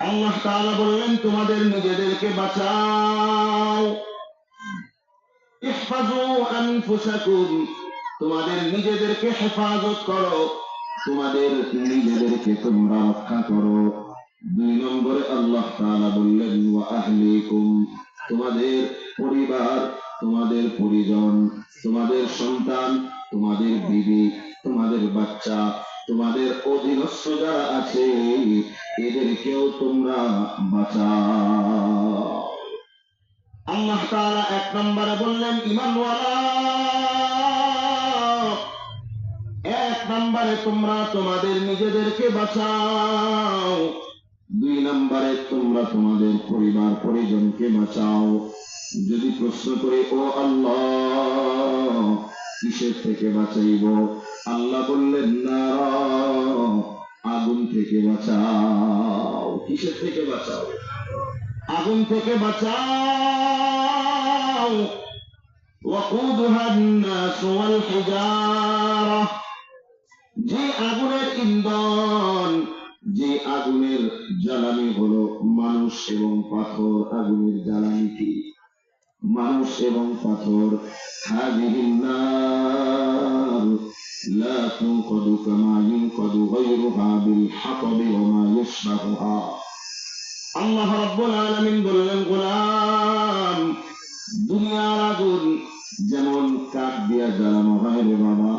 আল্লাহ তাআলা বললেন তোমাদের নিজেদেরকে বাঁচাও। ইহফাজু আনফুসাকুম, তোমাদের নিজেদেরকে হেফাজত করো, তোমাদের নিজেদেরকে তোমরা রক্ষা করো। 2 নম্বরে আল্লাহ তাআলা বললেন ওয়া আহলিকুম, তোমাদের পরিবার, তোমাদের পরিজন, তোমাদের সন্তান, তোমাদের বিবি, তোমাদের বাচ্চা, তোমাদের অধীনস্থ যারা আছে এদেরকেও তোমরা বাঁচাও। আল্লাহ তাআলা 1 নম্বরে বললেন ঈমানওয়ালা, 1 নম্বরে তোমরা তোমাদের নিজেদেরকে বাঁচাও, 2 নম্বরে তোমরা তোমাদের পরিবার পরিজনকে বাঁচাও। যদি প্রশ্ন করে ও আল্লাহ কিসের থেকে বাঁচাইব, আল্লাহ বললেন না, আগুন থেকে বাঁচাও। কিসের থেকে বাঁচাও? আগুন থেকে বাঁচাও। ওয়াকুদুহা আন-নাস ওয়াল হিজারা, যে আগুনের ইন্ধন, যে আগুনের জ্বালানি হলো মানুষ এবং পাথর। আগুনের জ্বালানি কি? মানুষ এবং পাথর। হাযিহিন নার লা তুনকাদু কামা ইউনকাদু গায়রুহা বিল হাতাবি ওয়া মা ইয়াশবাহুহা। আল্লাহ রাব্বুল আলামিন বললেন গোলাম, দুনিয়ার আগুন যেমন কাঠ দিয়া জ্বালানো হয় রে বাবা,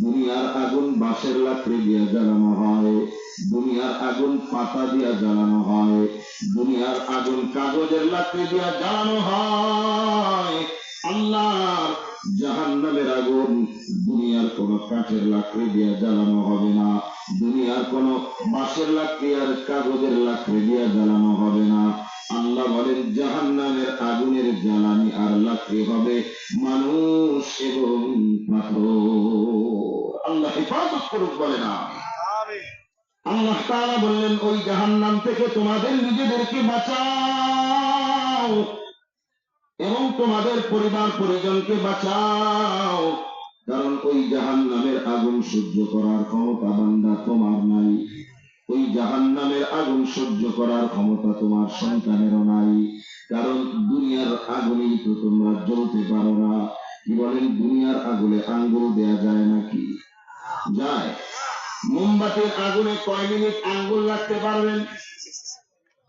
দুনিয়ার আগুন বাঁশের লাকড়ি দিয়া জ্বালানো হয়, দুনিয়ার আগুন পাতা দিয়া জ্বালানো হয়, দুনিয়ার আগুন কাগজের লাকড়ি দিয়া জ্বালানো হয়। আল্লাহর জাহান্নামের আগুন দুনিয়ার কোন কাঠের লাকড়ি দিয়া জ্বালানো হবে না, দুনিয়ার কোন বাঁশের লাকড়ি আর কাগজের লাকড়ি দিয়া জ্বালানো হবে না। আল্লাহ বলেন জাহান্নামের আগুনের জ্বালানি আর লাকড়ি হবে মানুষ এবং পাথর। আল্লাহ হেফাজত করুক, বলে না। আল্লাহ তাআলা বললেন ওই জাহান্নাম থেকে তোমাদের নিজেদেরকে বাঁচাও এবং তোমাদের পরিবার পরিজনকে বাঁচাও, কারণ ওই জাহান্নামের আগুন সহ্য করার ক্ষমতা বান্দা তোমার নাই, ওই জাহান্নামের আগুন সহ্য করার ক্ষমতা তোমার সন্তানেরও নাই, কারণ দুনিয়ার আগুনেই তো তোমরা জ্বলতে পারো না। কি বলেন, দুনিয়ার আগুনে আঙ্গুল দেয়া যায় নাকি? যায়। মোমবাতির আগুনে কয় মিনিট আঙ্গুল রাখতে পারবেন?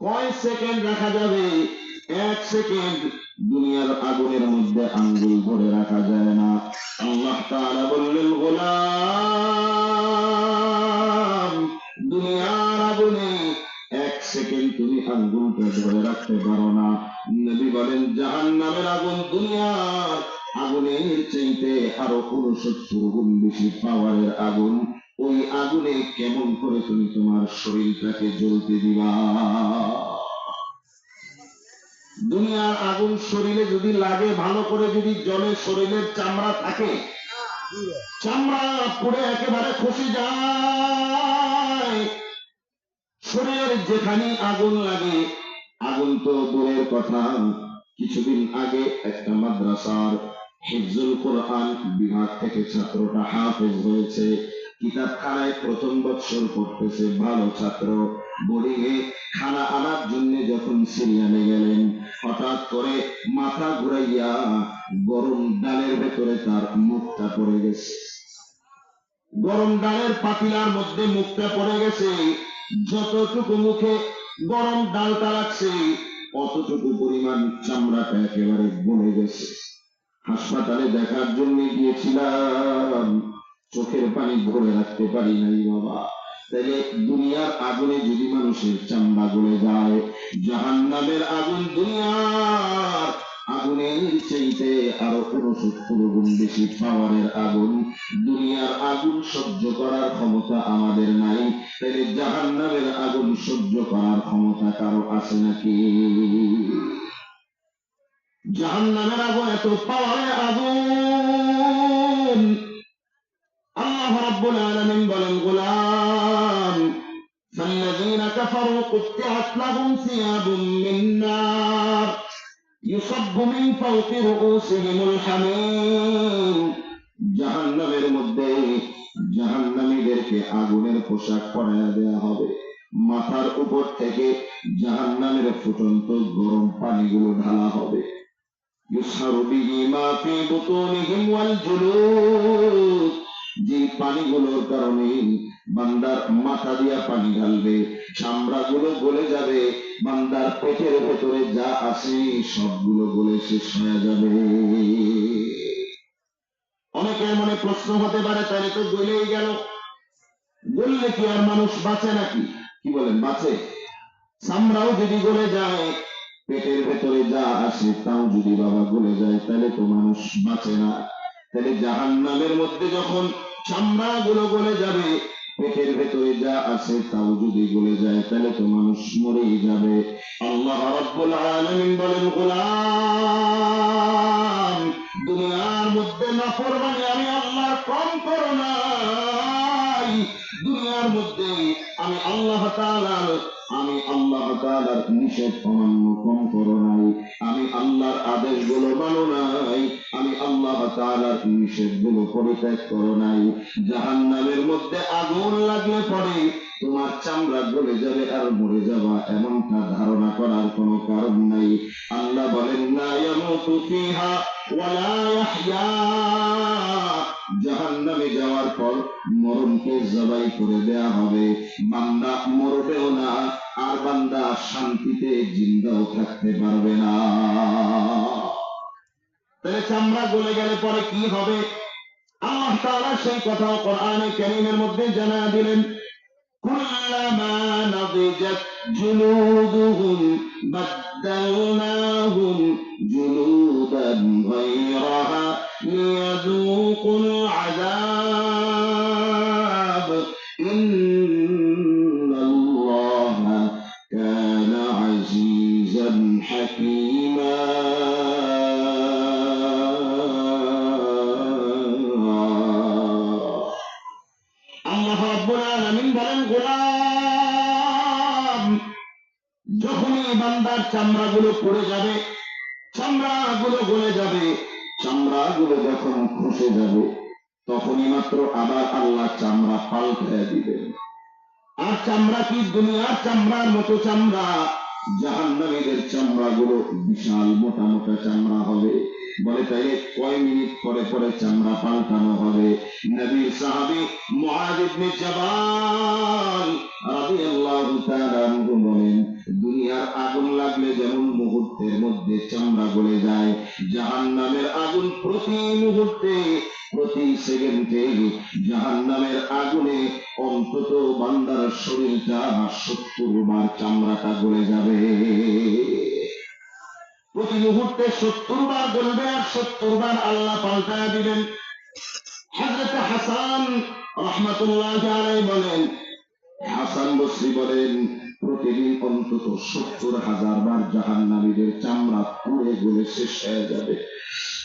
কয় সেকেন্ড রাখা যাবে? 1 সেকেন্ড। দুনিয়ার আগুনের মধ্যে আঙ্গুল ধরে রাখা যায় না। আল্লাহ তাআলা বললেন গোলাম, দুনিয়ার আগুনে 1 সেকেন্ড তুমি আঙ্গুলটা ধরে রাখতে পারো না। নবী বলেন জাহান্নামের আগুন দুনিয়ার আগুনের চাইতে আরো 69 গুণ বেশি পাওয়ারের আগুন। ওই আগুনে কেমন করে তুমি তোমার শরীরটাকে জ্বলতে দিবা? দুনিয়ার আগুন শরীরে যদি লাগে, ভালো করে যদি জ্বলে, শরীরের চামড়া থাকে, চামড়া পুড়ে একেবারে খসে যায়। শরীরের যেখানে আগুন লাগে, আগুন তো দূরের কথা, কিছুদিন আগে একটা মাদ্রাসার হিফজুল কোরআন বিভাগ থেকে ছাত্রটা হাফেজ হয়েছে, কিতাবখানায় 1ম বৎসর পড়তেছে, ভালো ছাত্র। বোর্ডিং এ খানা আনার জন্য যখন সিরিয়ালে গেলেন, হঠাৎ করে মাথা ঘুরাইয়া গরম ডালের ভেতরে তার মুখটা পড়ে গেছে। গরম ডালের পাতিলার মধ্যে মুখটা পড়ে গেছে। যতটুকু মুখে গরম ডালটা লাগছে, অতটুকু পরিমাণ চামড়াটা একেবারে গলে গেছে। হাসপাতালে দেখার জন্য গিয়েছিলাম, চোখের পানি ধরে রাখতে পারি নাই বাবা। তাহলে দুনিয়ার আগুনে যদি মানুষের চামড়া গলে যায়, জাহান্নামের আগুন দুনিয়ার আগুনের চাইতে আরো 69 গুণ বেশি পাওয়ারের আগুন। দুনিয়ার আগুন সহ্য করার ক্ষমতা আমাদের নাই, তাহলে জাহান্নামের আগুন সহ্য করার ক্ষমতা কারো আছে নাকি? জাহান্নামের আগুন এত পাওয়ারের আগুন। আল্লাহ রাব্বুল আলামিন বলেন গোলাম, ফাল্লাযীনা কাফারু কুত্তিআত লাহুম সিয়াবুম মিন নার ইউসাব্বু মিন ফাওকি রুউসিহিমুল হামীম। জাহান্নামের মধ্যে জাহান্নামীদেরকে আগুনের পোশাক পরাইয়া দেয়া হবে। মাথার উপর থেকে জাহান্নামের ফুটন্ত গরম পানিগুলো ঢালা হবে। ইউসহারু বিহি মা ফি বুতুনিহিম ওয়াল জুলুদ, যে পানিগুলোর কারণে বান্দার মাথা দিয়া পানি ঢালবে, চামড়াগুলো গলে যাবে, বান্দার পেটের ভেতরে যা আছে সবগুলো গলে শেষ হয়ে যাবে। অনেকের মনে প্রশ্ন হতে পারে, তাহলে তো গলেই গেল, গললে কি আর মানুষ বাঁচে নাকি? কি বলেন, বাঁচে? চামড়াও যদি গলে যায়, পেটের ভেতরে যা আসে তাও যদি বাবা গলে যায়, তাহলে তো মানুষ বাঁচে না। তাহলে জাহান্নামের মধ্যে যখন চামড়া গুলো গলে যাবে, পেটের ভেতরে যা আছে তাও যদি গলে যায়, তাহলে তো মানুষ মরেই যাবে। আল্লাহ রাব্বুল আলামিন বলেন, গোলাম, দুনিয়ার মধ্যে নাফরমানি আমি আল্লাহর কম করো নাই, দুনিয়ার মধ্যে আমি আল্লাহ তাআলার নিষেধ অমান্য কম করো নাই, আমি আল্লাহর আদেশগুলো মানো নাই, আমি আল্লাহ তাআলার নিষেধগুলো পরিত্যাগ করো নাই। জাহান্নামের মধ্যে আগুন লাগলে পরে তোমার চামড়া গলে যাবে আর মরে যাবা, এমনটা ধারণা করার কোনো কারণ নাই। আল্লাহ বলেন, লা ইয়ামুতু ফিহা ওয়ালা ইয়াহইয়া, জাহান্নামে যাওয়ার পর মরণকে জবাই করে দেয়া হবে, বান্দা মরবেও না, আর বান্দা শান্তিতে জিন্দাও থাকতে পারবে না। তাহলে চামড়া গলে গেলে পরে কি হবে? আল্লাহ তাআলা সেই কথা কোরআনে কারীমের মধ্যে জানায়া দিলেন, কুল্লামা নাদিজাত জুলুদুহুম বাদদালনাহুম জুলুদান গায়রাহা লিয়াযুকুল আযাব ইন্নাল্লাহা কানা আজিজান হাকীমা। আল্লাহ রাব্বুল আলামিন বলেন, গোলাম, যখনই বান্দার চামড়াগুলো পড়ে যাবে, চামড়াগুলো গলে যাবে, চামড়াগুলো যখন খসে যাবে, তখনই মাত্র আবার আল্লাহ চামড়া পাল্টে দিবেন। আর চামড়া কি দুনিয়ার চামড়ার মতো চামড়া? জাহান্নামীদের চামড়াগুলো বিশাল মোটা মোটা চামড়া হবে। বলে, তাইলে কয় মিনিট পরে পরে চামড়া পাল্টানো হবে? নবীর সাহাবী মুআয ইবনে জাবাল রাদিয়াল্লাহু তাআলা আনহু বলেন, দুনিয়ার আগুন লাগলে যেমন মুহূর্তের মধ্যে চামড়া গলে যায়, জাহান্নামের আগুন প্রতি মুহূর্তে প্রতি সেকেন্ডে জাহান্নামের আগুনে অন্তত বান্দার শরীরটা 70 বার চামড়াটা গলে যাবে। প্রতি মুহূর্তে 70 বার গলবে, আর 70 বার আল্লাহ পাল্টায় দিবেন। হযরত হাসান রাহমাতুল্লাহি আলাইহি বলেন, হাসান বসরি বলেন, প্রতিদিন অন্তত 70,000 বার জাহান্নামীদের চামড়া পুড়ে গলে শেষ হয়ে যাবে।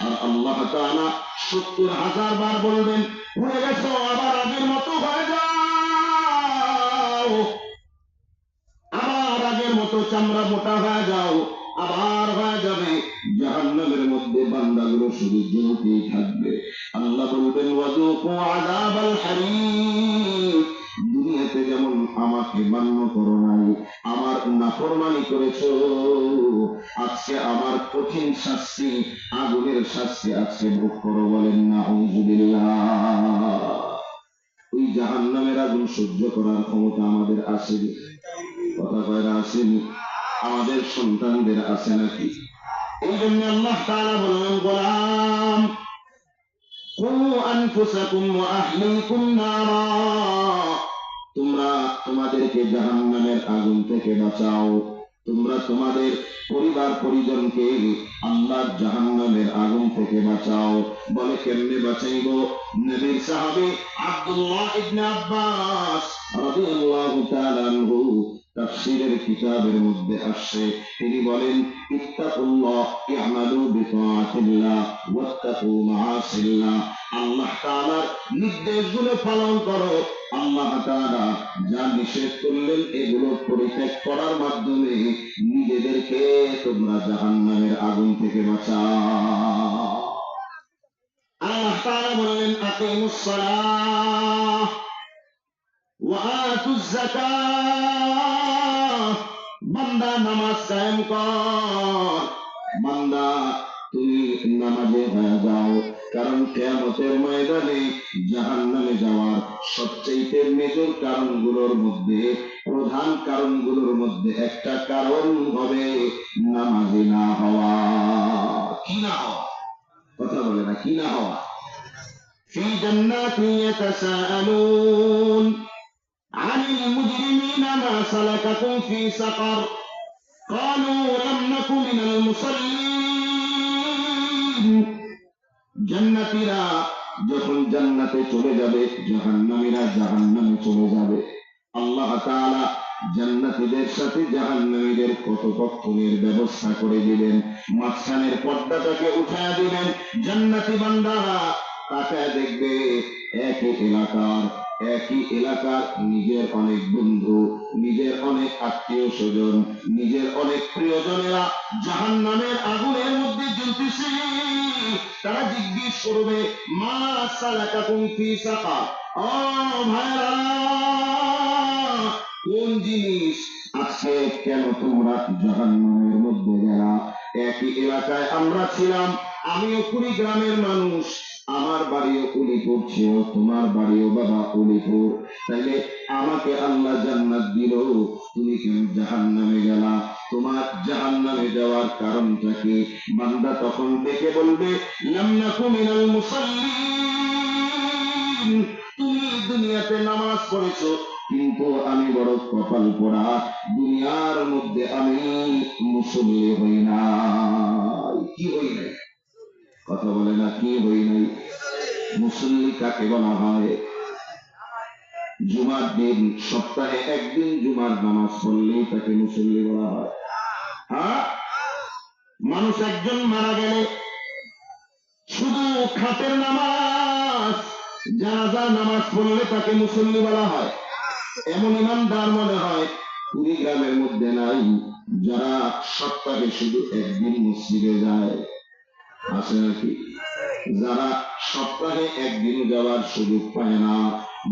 আর আল্লাহ তাআলা 70,000 বার বলবেন, পুড়ে গেছো, আবার আগের মতো হয়ে যাও, আবার আগের মতো চামড়া মোটা হয়ে যাও, আবার হয়ে যাবে। জাহান্নামের মধ্যে বান্দাগুলো শুধু জ্বলতেই থাকবে। আল্লাহ বলবেন, ওয়াযুকু আযাবাল হারিক, দুনিয়াতে যেমন আমাকে মান্য করো নাই, আমার নাফরমানি করেছো, আজকে আমার কঠিন শাস্তি, আগুনের শাস্তি আজকে ভোগ করো। বলেন নাউযুবিল্লাহ। ওই জাহান্নামের আগুন সহ্য করার ক্ষমতা আমাদের আসেনি? কথা কয়রা আসেনি? আমাদের সন্তানদের আছে নাকি? এই জন্য আল্লাহ তাআলা বললেন, গোলাম, কু আনফুসাকুম ওয়া আহলিকুম নারা, তোমরা তোমাদেরকে জাহান্নামের আগুন থেকে বাঁচাও, তোমরা তোমাদের পরিবার পরিজনকে আল্লাহর জাহান্নামের আগুন থেকে বাঁচাও। বলে, কেমনে বাঁচাইব? নবীর সাহাবী আব্দুল্লাহ ইবনে আব্বাস রাদিয়াল্লাহু তাআলা আনহু তাফসীরের কিতাবের মধ্যে আসছে, তিনি বলেন, ইত্তাকুল্লাহ ইয়ামালু বিতাআতিল্লাহ ওয়াত্তাকু মাআসিল্লাহ, আল্লাহ তাআলার নির্দেশগুলো পালন করো, আল্লাহ তাআলা যা নিষেধ করলেন এগুলো পরিত্যাগ করার মাধ্যমে নিজেদেরকে তোমরা জাহান্নামের আগুন থেকে বাঁচাও। আল্লাহ তাআলা বললেন, আকিমুস সালাহ ওয়াতুজ যাকাত, বান্দা নামাজ কায়েম কর, বান্দা তুমি নামাজে হয়ে যাও, কারণ কিয়ামতের ময়দানে জাহান্নামে যাওয়ার সবচেয়ে মেজর কারণগুলোর মধ্যে, প্রধান কারণগুলোর মধ্যে একটা কারণ হবে নামাজি না হওয়া। কি না হওয়া? কথা বলে না, কি না হওয়া? في جنات يتساءلون عن المجرمين ما سلككم في سقر قالوا لم نك من المصلين। জান্নাতীরা যখন জান্নাতে চলে যাবে, জাহান্নামীরা জাহান্নামে চলে যাবে, আল্লাহ তাআলা জান্নাতীদের সাথে জাহান্নামীদের কতক্ষণের ব্যবস্থা করে দিবেন, মাঝখানের পর্দাটাকে উঠায়া দিবেন। জান্নাতী বান্দারা তাকায় দেখবে একই এলাকার নিজের অনেক বন্ধু, নিজের অনেক আত্মীয় স্বজন, নিজের অনেক প্রিয়জনেরা জাহান্নামের আগুনের মধ্যে জ্বলতেছে। তারা জিজ্ঞেস করবে, মা সালাকাকুম ফি সাকার, ও ভাইরা, কোন জিনিস আছে, কেন তোমরা জাহান্নামের মধ্যে গেলা? একই এলাকায় আমরা ছিলাম, আমিও কুড়িগ্রামের মানুষ, আমার বাড়িও উলিপুর ছিল, তোমার বাড়িও বাবা উলিপুর, তাইলে আমাকে আল্লাহ জান্নাত দিল, তুমি কেন জাহান্নামে গেলা? তোমার জাহান্নামে যাওয়ার কারণটা কি? বান্দা তখন ডেকে বলবে, লাম নাকু মিনাল মুসাল্লিন, তুমি দুনিয়াতে নামাজ পড়েছো, কিন্তু আমি বড় কপাল পোড়া, দুনিয়ার মধ্যে আমি মুসল্লি হই নাই। কি হই নাই? কথা বলে না, কি হই নাই? মুসল্লি কাকে বলা হয়? জুমার দিন, সপ্তাহে একদিন জুমার নামাজ পড়লেই তাকে মুসল্লি বলা হয়। হ্যাঁ, মানুষ একজন মারা গেলে শুধু খাতের নামাজ, জানাজার নামাজ পড়লে তাকে মুসল্লি বলা হয়। এমন ইমানদার মনে হয় কুড়িগ্রামের মধ্যে নাই, যারা সপ্তাহে শুধু একদিন মসজিদে যায়, আছে নাকি? যারা সপ্তাহে একদিন যাওয়ার সুযোগ পায় না,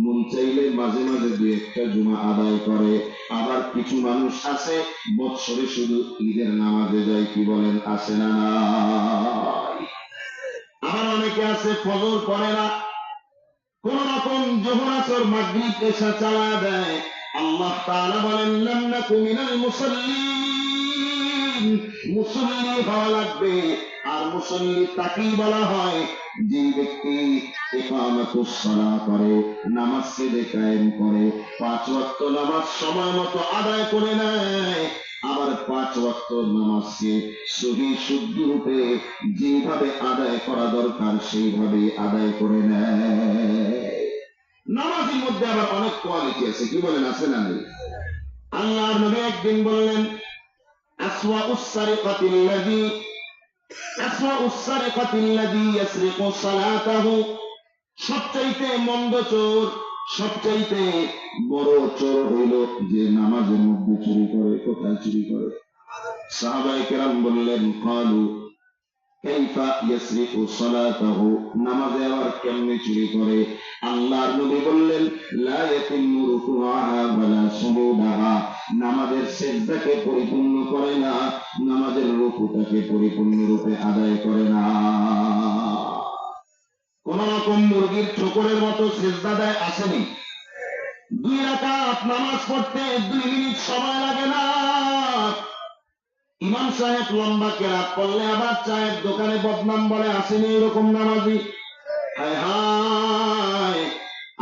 মন চাইলে মাঝে মাঝে দু একটা জুমা আদায় করে। আবার কিছু মানুষ আছে বৎসরে শুধু ঈদের নামাজে যায়। কি বলেন, আছে না নাই? আবার অনেকে আছে ফজর পড়ে না, কোন রকম যোহর আসর মাগরিব এশা চালা দেয়। আল্লাহ তাআলা বলেন, লাম নাকু মিনাল মুসাল্লিন, মুসল্লি হওয়া লাগবে। আর মুসল্লি তাকেই বলা হয় যে ব্যক্তি ইকামাতুস সালাহ করে, নামাজ সেদে কায়েম করে, 5 ওয়াক্ত নামাজ সময় মতো আদায় করে নেয়। আবার 5 ওয়াক্ত নামাজকে সহি শুদ্ধ রূপে যেভাবে আদায় করা দরকার সেইভাবে আদায় করে নেয়। নামাজের মধ্যে আবার অনেক কোয়ালিটি আছে। কি বলেন, আছে না নেই? আল্লাহর নবী একদিন বললেন, আসওয়াউস সারিকাতিল্লাযী ইয়াসরিকু সালাতাহু, সবচাইতে মন্দ চোর, সবচাইতে বড় চোর হইল যে নামাজের মধ্যে চুরি করে। কোথায় চুরি করে? সাহাবায়ে কেরাম বললেন, ক্বালু কাইফা ইয়াসরিকু সালাতাহু, নামাজে আবার কেমনে চুরি করে? আল্লাহর নবী বললেন, লা ইয়াতিম্মু রুকুআহা ওয়ালা সুজুদাহা, নামাজের সিজদাকে পরিপূর্ণ করে না, নামাজের রুকুটাকে পরিপূর্ণরূপে আদায় করে না। কোন রকম মুরগির ঠোকরের মতো সিজদা দেয়, আসেনি? 2 রাকাত নামাজ পড়তে 2 মিনিট সময় লাগে না। ইমাম সাহেব লম্বা কেরাত পড়লে আবার চায়ের দোকানে বদনাম বলে, আসেনি এরকম নামাজি? হায় হায়!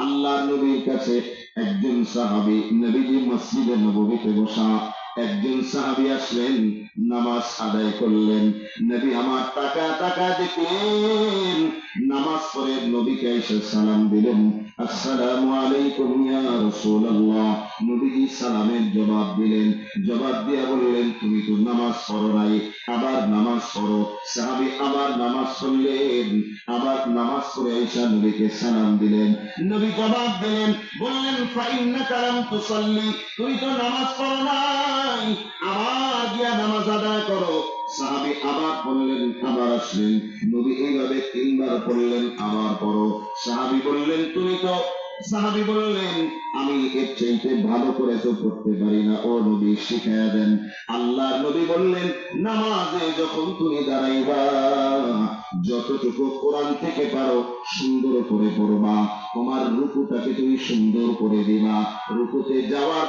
আল্লাহর নবীর কাছে একজন সাহাবী, নবীজি মসজিদে নববীতে বসা, একজন সাহাবী আসলেন, নামাজ আদায় করলেন। নবী আমার টাকা দেখলেন, নামাজ পড়ে নবীকে এসে সালাম দিলেন, আসসালামু আলাইকুম ইয়া রাসূলুল্লাহ। নবীজি সালামের জবাব দিলেন, জবাব দিয়া বললেন, তুমি তো নামাজ পড়ো নাই, আবার নামাজ পড়ো। সাহাবী আবার নামাজ পড়লেন, আবার নামাজ পড়ে এসে নবীকে সালাম দিলেন। নবী জবাব দিলেন, বললেন, ফাইন্নাকা লাম তুসাল্লি, তুমি তো নামাজ পড়ো নাই, আবার গিয়া নামাজ আদায় করো। সাহাবী আবার পড়লেন, আবার আসলেন, নবী এইভাবে 3 বার পড়লেন, আবার পড়ো। সাহাবী বললেন, তুমি তো সাহাবী বললেন, আমি এর চাইতে ভালো করে তো পড়তে পারি না, ও নবী শিখায়া দেন। আল্লাহ নবী বললেন, নামাজে যখন তুমি দাঁড়াইবা যতটুকু কোরআন থেকে পারো সুন্দর করে পড়বা, তোমার রুকুটাকে তুমি সুন্দর করে দিবা, রুকুতে যাওয়ার